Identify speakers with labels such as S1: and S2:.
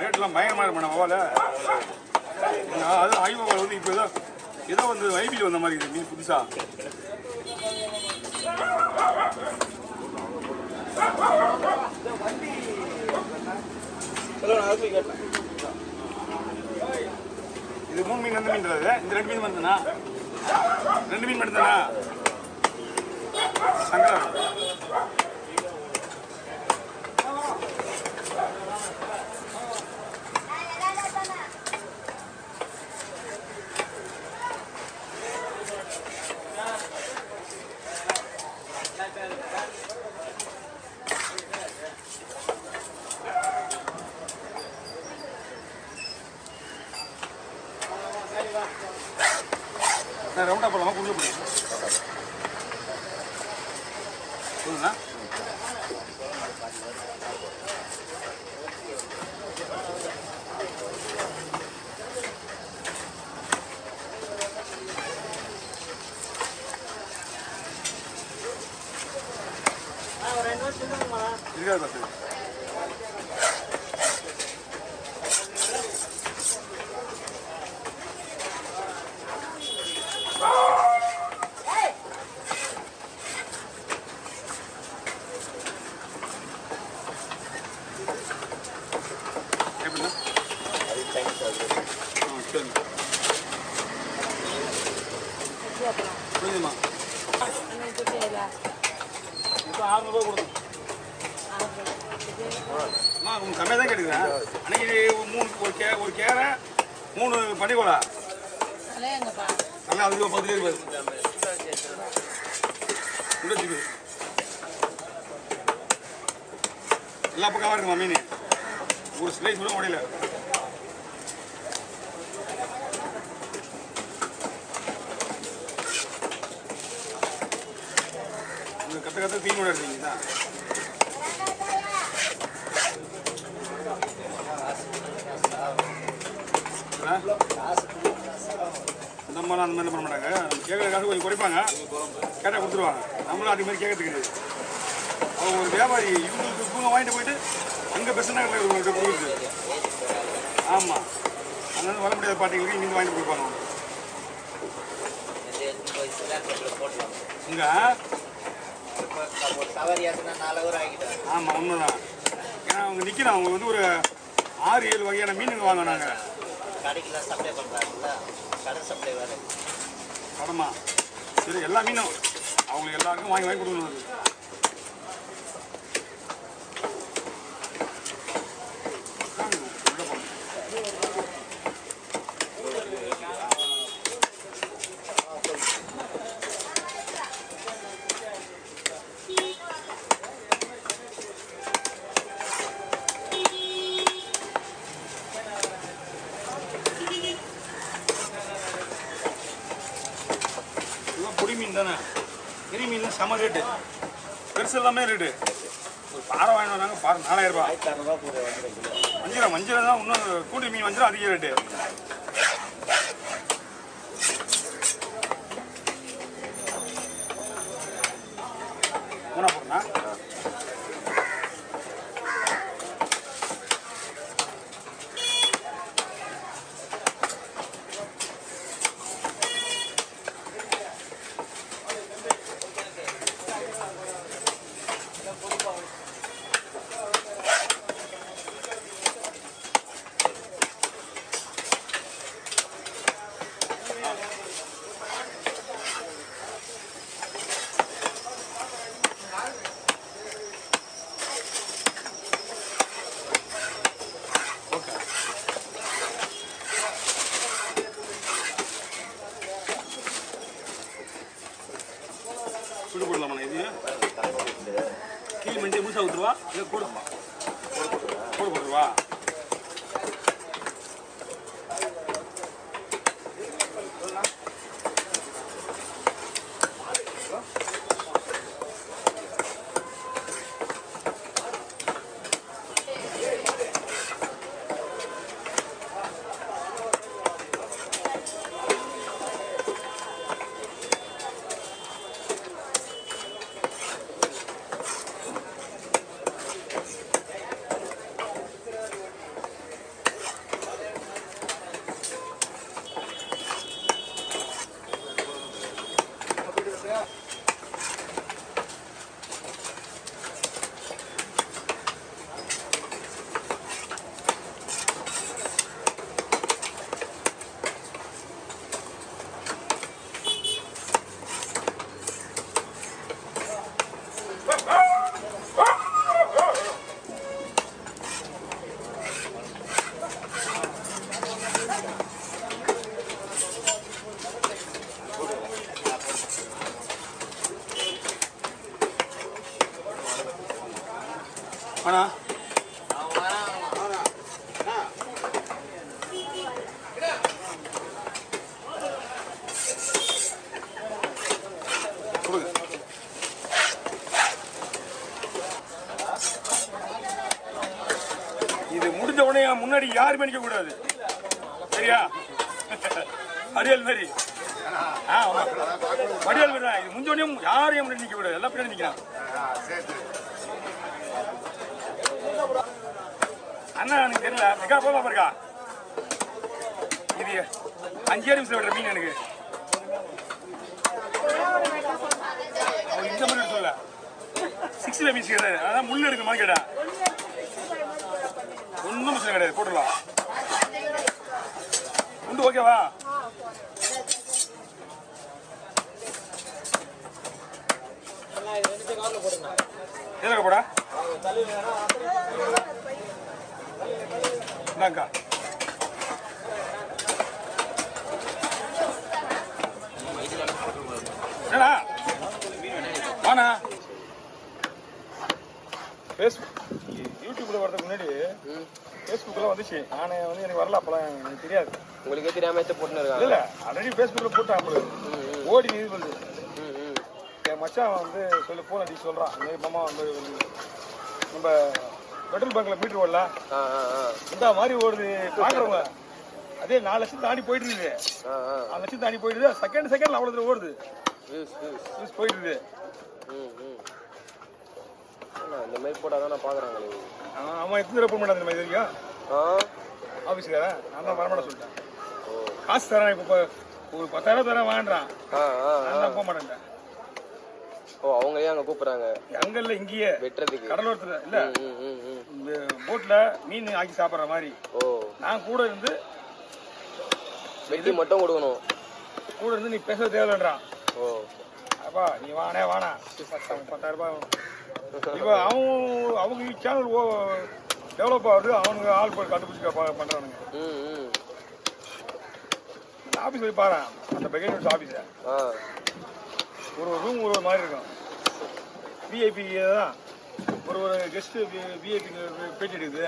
S1: ரேட்லாம் பயங்கரமாக இருக்கும் மேடம் அவால. அது ஐவவால் வந்து இப்போ ஏதோ வந்து ஐபியில் வந்த மாதிரி இருக்குது மீன் புதுசா. இது 3 மீன் எந்த மீன் இந்த 2 மீன் மட்டும்தானா? 2 மீன் மட்டும்தானா? சங்கரா ரவுண்டா போடலாமா? குடிய போடுங்க சொல்லுண்ணா. இருக்காது பத்து. புரியுதுமா? இப்போ 600 ரூபா கொடுக்கும். அம்மா உங்களுக்கு கம்மியாக தான் கேட்டுக்கிறேன். அன்னைக்கு 3 ஒரு கேரை 3 பண்ணிக்கோலா நல்லா அதுக்கு 10 பேர் எல்லா பக்கமாக இருக்குமா மீன்? ஒரு ஸ்லைஸ் கூட உடையில. கத்த தீன் கூட எடுத்தீங்களா? இந்த மாதிரிலாம் அந்த மாதிரி பண்ண மாட்டாங்க. நம்ம கேட்குற காசு கொஞ்சம் குறைப்பாங்க, கேட்டால் கொடுத்துருவாங்க. நம்மளும் அதே மாதிரி கேட்கறதுக்கு கிடையாது. அவங்க ஒரு வியாபாரி இவங்க வாங்கிட்டு போயிட்டு அங்கே பெஸ்ட் கொடுக்குது. ஆமாம், அதனால வர முடியாத பாட்டிங்களுக்கு இங்கே வாங்கிட்டு கொடுப்பாங்க. இங்கே ஆமாம் உண்மைதான். ஏன்னா அவங்க நிற்கணும். அவங்க வந்து ஒரு 6-7 வகையான மீனுங்க வாங்கினாங்க. கடமா சரி எல்லா மீனும் அவங்களுக்கு எல்லாருக்கும் வாங்கி கொடுக்கணும். பொடி மீன் தானே, பெரிய மீன் செம ரேட்டு, பெருசு எல்லாமே ரேட்டு. ஒரு பாறை வாங்கிட்டு வராங்க, பாறை 4000 ரூபா. மஞ்சள் தான் இன்னும் கூட்டி மீன் வஞ்சிரம் அதிக ரேட்டு. மூணா போடுறா ஆனா கொடுங்க. இது முடிஞ்ச உடனே முன்னாடி யாருமே நிக்க கூடாது, சரியா? அடியால் மாதிரி வடியால் மாதிரி தான். இது முடிஞ்ச உடனே யாரையும் முன்னாடி நிக்க கூடாது, எல்லாம் பின்னாடி நிக்கிறான். அண்ணா எனக்கு தெரியல, மிகா போமா பாருக்கா. இது 5 நிமிஷம் விடுற மீன் எனக்கு. இந்த மாதிரி சொல்ல 60 மீன்ஸ் கிடையாது, அதான் முள்ளு எடுக்க மாதிரி கேட்டேன். ஒன்றும் பிரச்சனை கிடையாது, போட்டுடலாம். உண்டு ஓகேவா? எதுல போடா இந்தாங்கக்கா. என்னடா வாண்ணா. யூடியூப்ல வரதுக்கு முன்னாடி ஃபேஸ்புக்கில் வந்துச்சு. நான் வந்து எனக்கு வரல, அப்போலாம் எனக்கு தெரியாது.
S2: உங்களுக்கே தெரியாம போட்டுன்னு இருக்காங்க.
S1: இல்லை, ஆல்ரெடி ஃபேஸ்புக்கில் போட்டேன். அப்போ ஓடி இது வந்து என் மச்சான் வந்து சொல்லி ஃபோன் அடிச்சு சொல்கிறான், இந்த மாதிரி மாமா வந்து நம்ம பெட்ரோல் பங்க்கில் மீட்ரு ஓடல இந்த மாதிரி ஓடுது பார்க்குறவங்க. அதே 4 லட்சம் தாண்டி போயிட்டு இருக்குது. 4 லட்சம் தாண்டி போயிடுது. செகண்ட் அவ்வளோ தூரம் ஓடுது, போயிட்டு இருக்குது.
S2: இந்த மாதிரி போட்டால் நான் பார்க்குறாங்க.
S1: ஆமாம், எத்தனை தடவை போக மாட்டேன் இந்த மாதிரி வரைக்கும் ஆஃபீஸுக்காரன். நான் தான் வரமாட்டேன் சொல்லிட்டேன். காசு தரேன், இப்போ ஒரு 10,000 தரேன் வாங்குறான், நான் தான் போக மாட்டேன்.
S2: ஓ, அவங்களே அங்கே கூப்பிட்றாங்க.
S1: அங்கே இல்லை, இங்கேயே
S2: வெட்டுறதுக்கு
S1: கடலோரத்தில் இல்லை, போட்டில் மீன் ஆக்கி சாப்பிட்ற மாதிரி. ஓ, நான் கூட இருந்து
S2: வெட்டி மட்டும் கொடுக்கணும்.
S1: கூட இருந்து நீ பேச தேவைன்றான்.
S2: ஓ
S1: அப்பா நீ வாணா 10,000 ரூபாய். இப்போ அவங்க சேனல் டெவலப் ஆகுது, அவனுக்கு ஆள் போய் கண்டுபிடிச்சி பண்ணுறானுங்க. ஆஃபீஸ் போய் பாரு, அந்த பெகேஜ் ஆஃபீஸை ஒரு ரூம் ஒரு மாதிரி இருக்கும். விஐபி தான், ஒரு கெஸ்ட்டு விஐபி பேட்டி எடுக்குது.